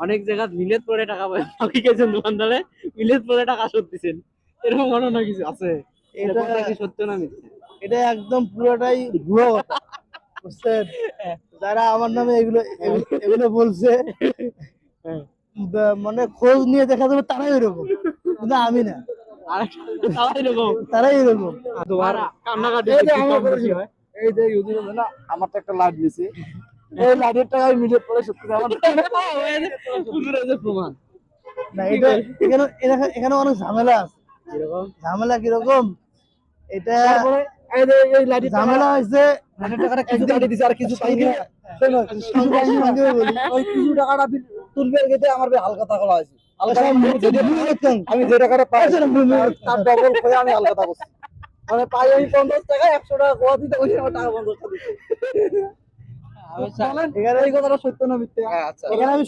অনেক জায়গা মিলেত পরে টাকা বাকি গেছেন দোকানদারে, মিলেত পরে টাকা শোধ দিচ্ছেন, এরকম ঘটনা কিছু আছে? এটা এটা কথা কি সত্য না মিথ্যে? এটা একদম পুরোটাই ভুয়ো কথা, বুঝছেন? যারা আমার নামে এগুলো এগুলো বলছে, হ্যাঁ। মানে খোঁজ নিয়ে দেখা যাবে তারাই এরকম, কিন্তু আমি না। আরেকটা তাও এরকম তারাই এরকম। তোমার কান্নাকাটি এই যে কি আমার কম বেশি হয়? এই যে ইউটিউবে না আমার তো একটা লাইভ দিছি, এই লাইভের টাকা আমি মিলিয়ে পরে সত্যি আমার হুজুরের যে প্রমাণ না। এটা এখানে এখানে এখানে অনেক ঝামেলা আছে। এরকম ঝামেলা কিরকম? এটা তারপরে এই যে এই লাঠি ঝামেলা হয়েছে লাঠির টাকাটা কিছু কাটি দিছে আর কিছু পাইনি। শোনো, সঙ্গে বলি। ওই কিছু টাকাটা তুলবে গেতে আমার হালকা টাকা হয়েছে। আমি যে টাকাটা পাই তার ডবল করে আমি হালকা টাকা করছি। মানে পাই আমি 50 টাকা 100 টাকা গোয়া দিতে ওই আমার টাকা 50 টাকা দিচ্ছে। এখানে এই কথাটা সত্য না মিথ্যে? এখানে আমি